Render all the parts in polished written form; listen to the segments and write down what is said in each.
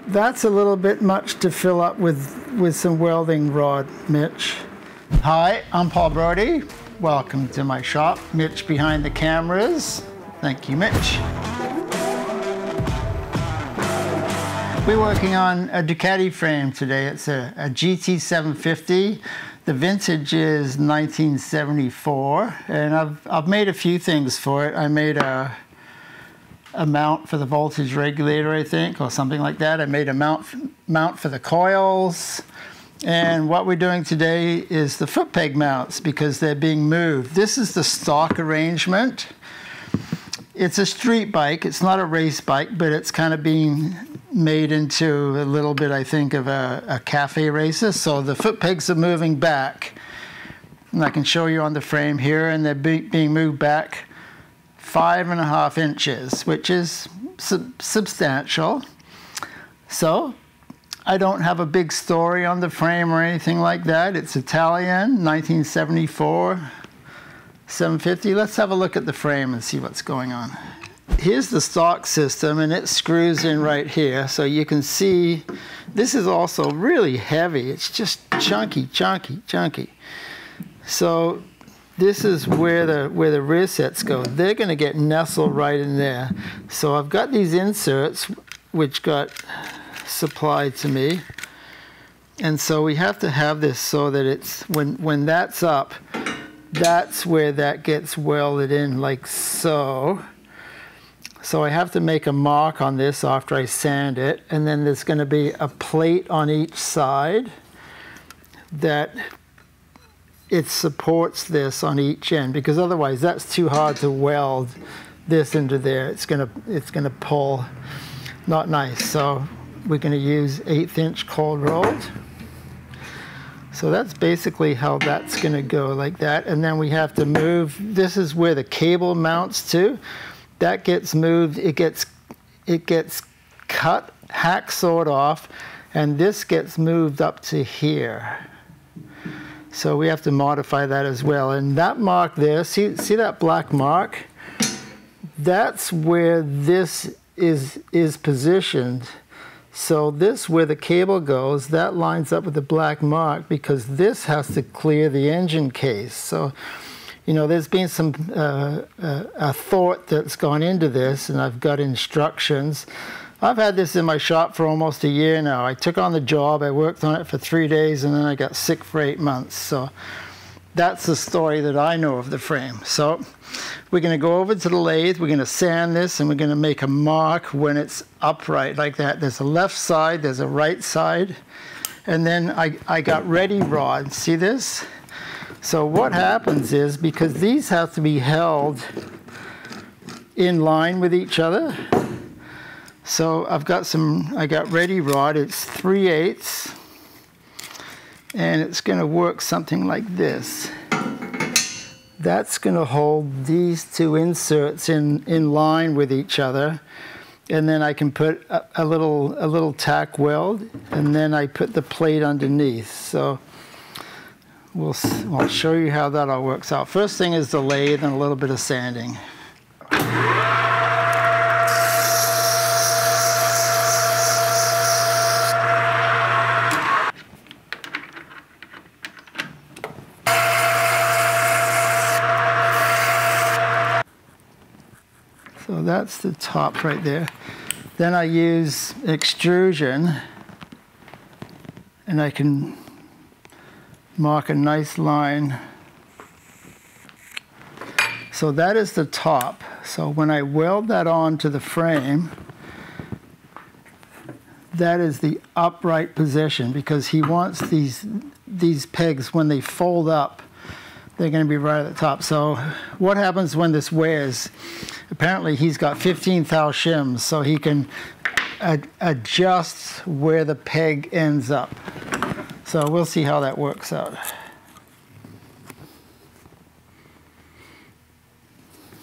That's a little bit much to fill up with some welding rod, Mitch. Hi, I'm Paul Brodie. Welcome to my shop. Mitch behind the cameras. Thank you, Mitch. We're working on a DUCATI frame today. It's a GT 750. The vintage is 1974, and I've made a few things for it. I made a mount for the voltage regulator, I think, or something like that. I made a mount for the coils. And what we're doing today is the foot peg mounts because they're being moved. This is the stock arrangement. It's a street bike. It's not a race bike, but it's kind of being made into a little bit, I think, of a cafe racer. So the foot pegs are moving back. And I can show you on the frame here, and they're being moved back 5.5 inches, which is substantial. So I don't have a big story on the frame or anything like that. It's Italian, 1974, 750. Let's have a look at the frame and see what's going on. Here's the stock system, and it screws in right here. So you can see this is also really heavy. It's just chunky, chunky, chunky. So this is where the Rearsets go. They're going to get nestled right in there. So I've got these inserts which got supplied to me, and so we have to have this so that it's when that's up, that's where that gets welded in, like so. So I have to make a mark on this after I sand it, and then there's going to be a plate on each side that it supports this on each end, because otherwise that's too hard to weld this into there. It's gonna pull. Not nice. So we're going to use 1/8 inch cold rolled. So that's basically how that's going to go, like that. And then we have to move. This is where the cable mounts to. That gets moved. It gets cut, hacksawed off, and this gets moved up to here. So we have to modify that as well. And that mark there, see that black mark? That's where this is positioned. So this, where the cable goes, that lines up with the black mark because this has to clear the engine case. So, you know, there's been some a thought that's gone into this, and I've got instructions. I've had this in my shop for almost a year now. I took on the job, I worked on it for 3 days, and then I got sick for 8 months. So that's the story that I know of the frame. So we're going to go over to the lathe, we're going to sand this, and we're going to make a mark when it's upright like that. There's a left side, there's a right side, and then I got ready rods. See this? So what happens is, because these have to be held in line with each other, so I got ready rod, it's 3/8, and it's going to work something like this. That's going to hold these two inserts in line with each other, and then I can put a little tack weld, and then I put the plate underneath. So I'll show you how that all works out. First thing is the lathe and a little bit of sanding. So that's the top right there. Then I use extrusion, and I can mark a nice line. So that is the top. So when I weld that onto the frame, that is the upright position, because he wants these pegs, when they fold up, they're going to be right at the top. So what happens when this wears? Apparently he's got 15 thou shims, so he can adjust where the peg ends up. So we'll see how that works out.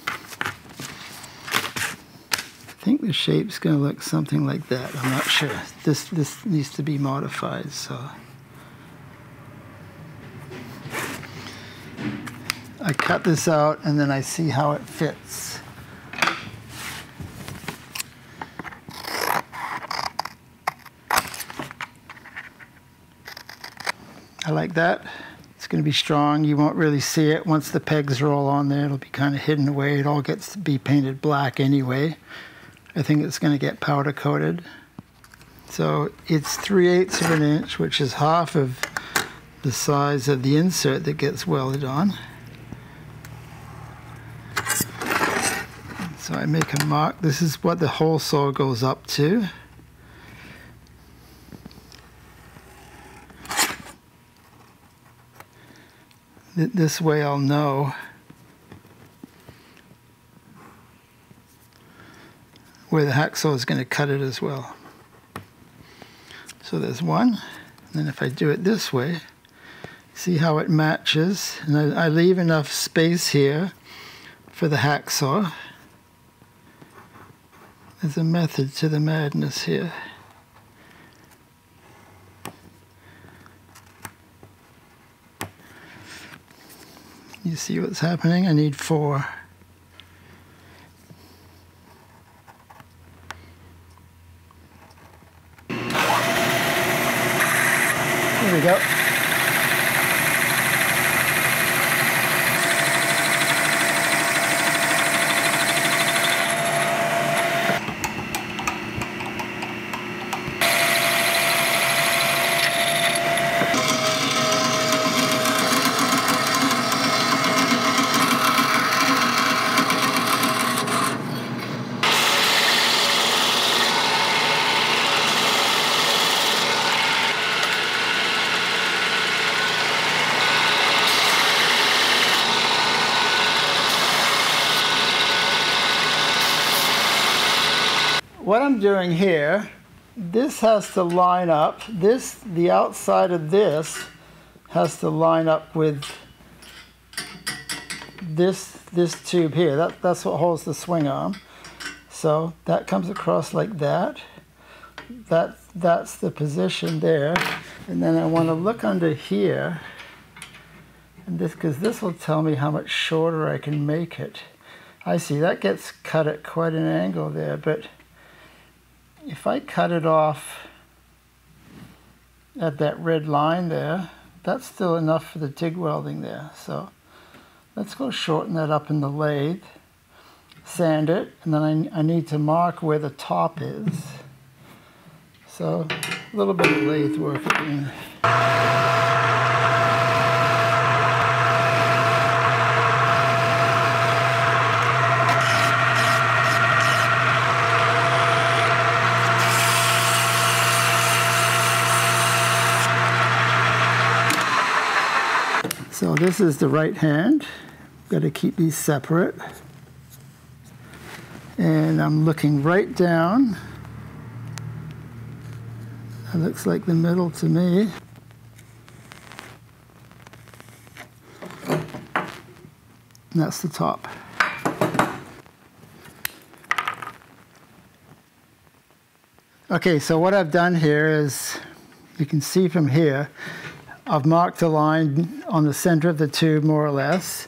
I think the shape's going to look something like that. I'm not sure. This needs to be modified. So I cut this out, and then I see how it fits. like that. It's going to be strong. You won't really see it. Once the pegs are all on there, it'll be kind of hidden away. It all gets to be painted black anyway. I think it's going to get powder coated. So it's 3/8 of an inch, which is half of the size of the insert that gets welded on. So I make a mark. This is what the hole saw goes up to. This way I'll know where the hacksaw is going to cut it as well. So there's one, and then if I do it this way, see how it matches, and I leave enough space here for the hacksaw. There's a method to the madness here. You see what's happening? I need 4. There we go. What I'm doing here, this has to line up, the outside of this has to line up with this tube here. That's what holds the swing arm. So that comes across like that. That's the position there. And then I want to look under here, and because this will tell me how much shorter I can make it. I see that gets cut at quite an angle there, but if I cut it off at that red line there, that's still enough for the TIG welding there. So let's go shorten that up in the lathe, sand it, and then I need to mark where the top is. So a little bit of lathe work again. So this is the right hand. Got to keep these separate. And I'm looking right down. That looks like the middle to me. And that's the top. Okay, so what I've done here is, you can see from here, I've marked a line on the center of the tube, more or less.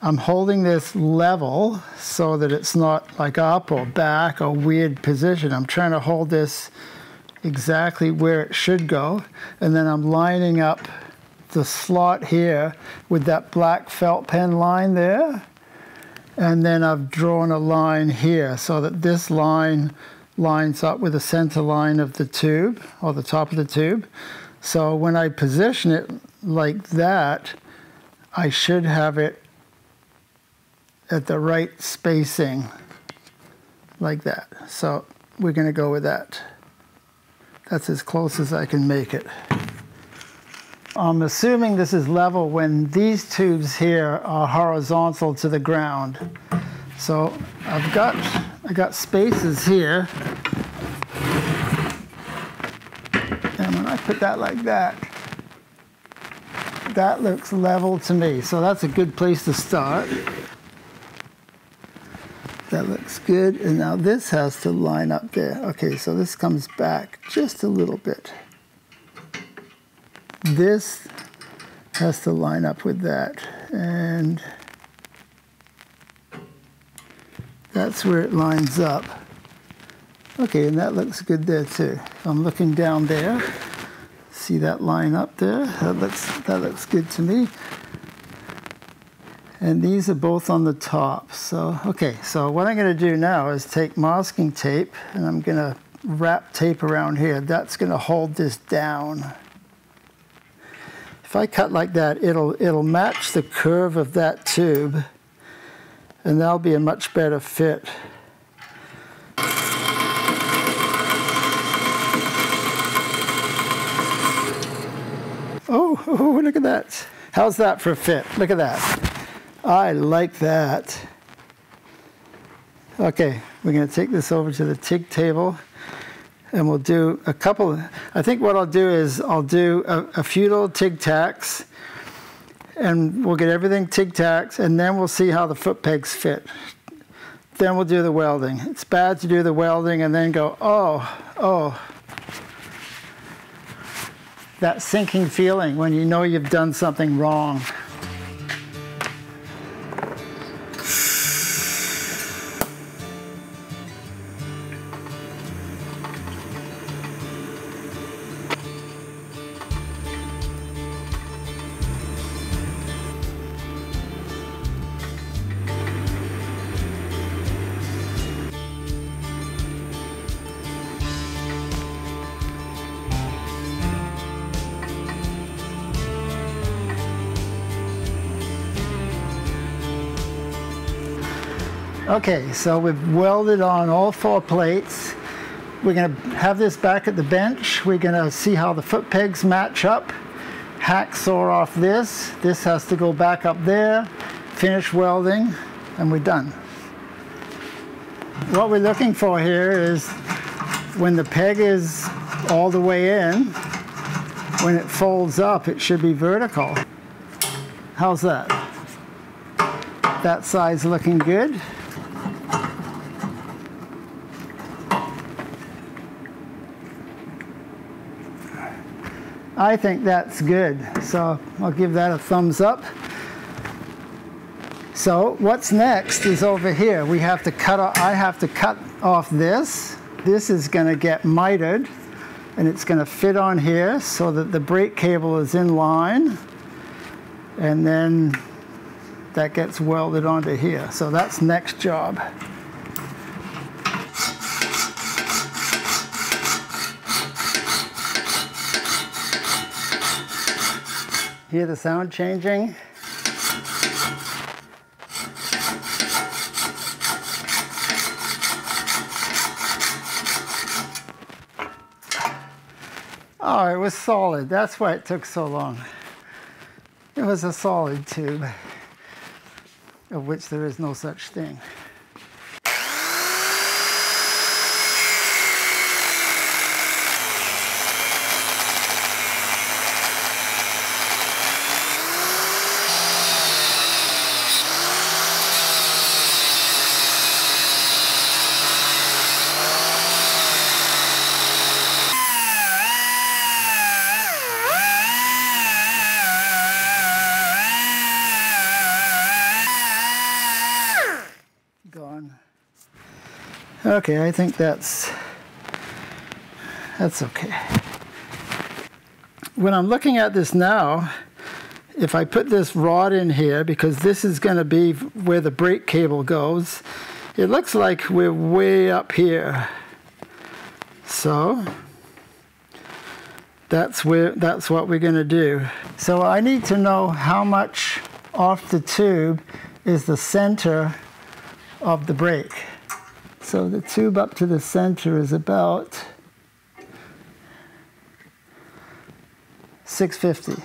I'm holding this level so that it's not like up or back or weird position. I'm trying to hold this exactly where it should go. And then I'm lining up the slot here with that black felt pen line there. And then I've drawn a line here so that this line lines up with the center line of the tube, or the top of the tube. So when I position it like that, I should have it at the right spacing, like that. So we're going to go with that. That's as close as I can make it. I'm assuming this is level when these tubes here are horizontal to the ground. So I got spaces here. And when I put that like that, that looks level to me. So that's a good place to start. That looks good. And now this has to line up there. Okay, so this comes back just a little bit. This has to line up with that. And that's where it lines up. Okay, and that looks good there too. I'm looking down there. See that line up there? That looks good to me. And these are both on the top. So, okay, so what I'm going to do now is take masking tape, and I'm going to wrap tape around here. That's going to hold this down. If I cut like that, it'll match the curve of that tube, and that'll be a much better fit. Oh, look at that. How's that for a fit? Look at that. I like that. Okay, we're going to take this over to the TIG table, and we'll do a couple. I think what I'll do is I'll do a few little TIG tacks, and we'll get everything TIG tacks, and then we'll see how the foot pegs fit. Then we'll do the welding. It's bad to do the welding and then go, oh. That sinking feeling when you know you've done something wrong. Okay, so we've welded on all 4 plates. We're going to have this back at the bench. We're going to see how the foot pegs match up. Hacksaw off this. This has to go back up there. Finish welding, and we're done. What we're looking for here is when the peg is all the way in, when it folds up, it should be vertical. How's that? That side's looking good. I think that's good, so I'll give that a thumbs up. So what's next is over here. We have to cut off, I have to cut off this. This is going to get mitered, and it's going to fit on here so that the brake cable is in line, and then that gets welded onto here. So that's next job. Hear the sound changing? Oh, it was solid. That's why it took so long. It was a solid tube, of which there is no such thing. Okay, I think that's okay. When I'm looking at this now, if I put this rod in here, because this is going to be where the brake cable goes, it looks like we're way up here. So that's what we're going to do. So I need to know how much off the tube is the center of the brake. So the tube up to the center is about 650.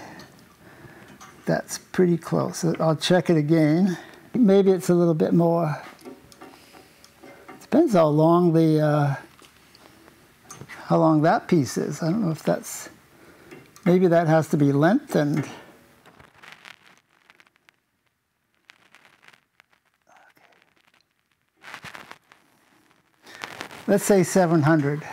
That's pretty close. I'll check it again. Maybe it's a little bit more. Depends how long that piece is. I don't know if that's, maybe that has to be lengthened. Let's say 700.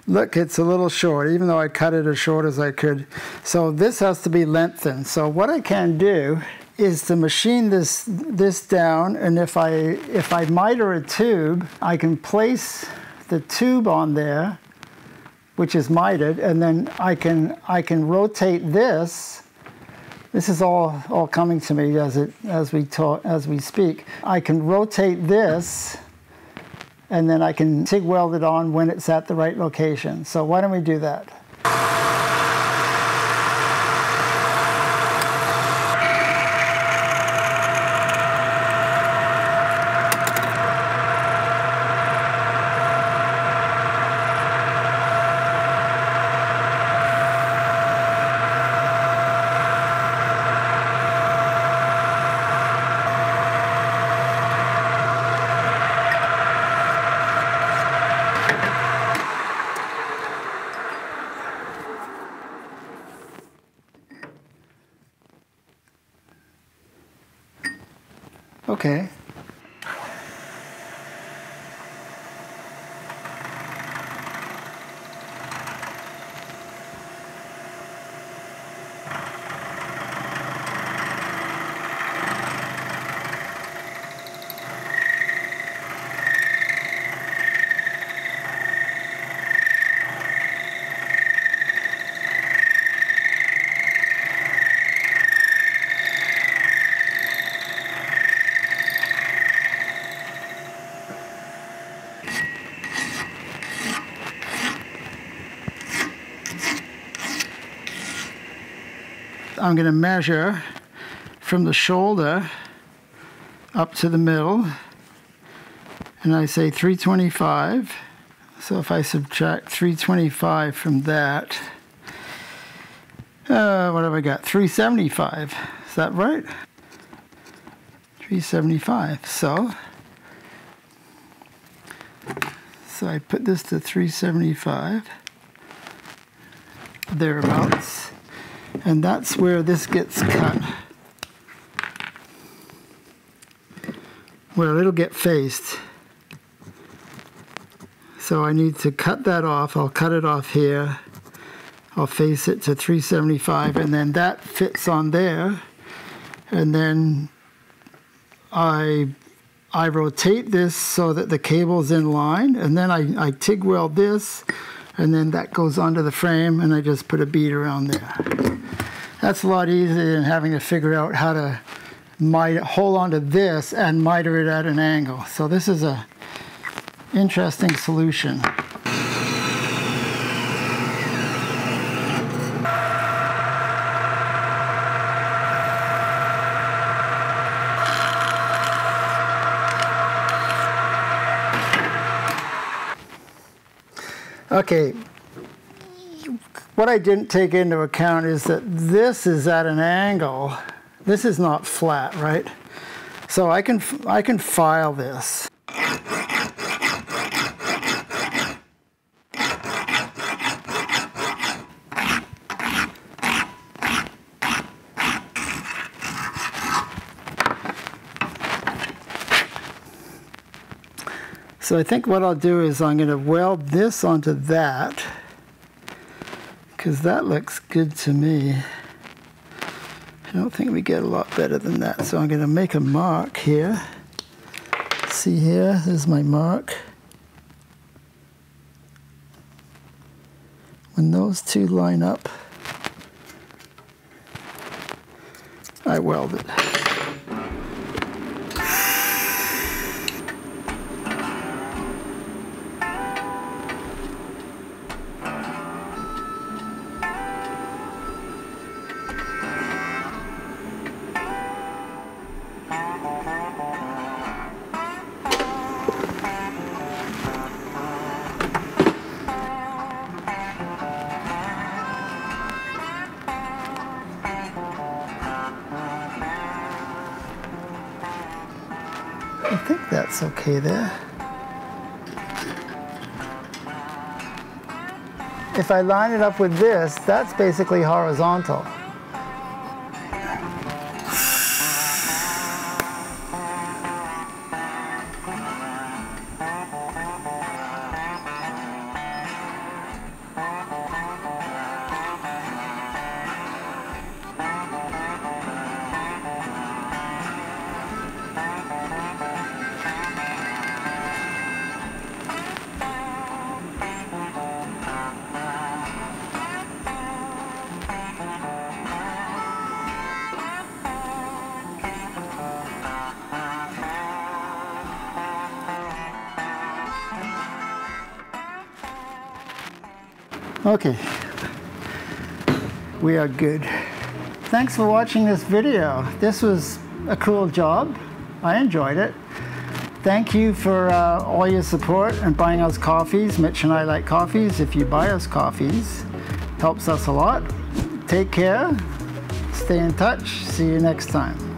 Look, it's a little short, even though I cut it as short as I could. So this has to be lengthened. So what I can do is to machine this down, and if I miter a tube, I can place the tube on there which is mitered, and then I can rotate this. This is all coming to me as we speak. I can rotate this, and then I can TIG weld it on when it's at the right location. So why don't we do that? Okay. I'm going to measure from the shoulder up to the middle, and I say 325. So if I subtract 325 from that, what have I got? 375. Is that right? 375. So I put this to 375, thereabouts. And that's where this gets cut. Well, it'll get faced. So I need to cut that off. I'll cut it off here. I'll face it to 375, and then that fits on there. And then I rotate this so that the cable's in line, and then I TIG weld this, and then that goes onto the frame, and I just put a bead around there. That's a lot easier than having to figure out how to hold on to this and miter it at an angle. So this is an interesting solution. Okay. What I didn't take into account is that this is at an angle. This is not flat, right? So I can file this. So I think what I'll do is I'm going to weld this onto that, because that looks good to me. I don't think we get a lot better than that. So I'm going to make a mark here. See here, there's my mark. When those two line up, I weld it. I think that's okay there. If I line it up with this, that's basically horizontal. Okay, we are good. Thanks for watching this video. This was a cool job. I enjoyed it. Thank you for all your support and buying us coffees. Mitch and I like coffees. If you buy us coffees, it helps us a lot. Take care. Stay in touch. See you next time.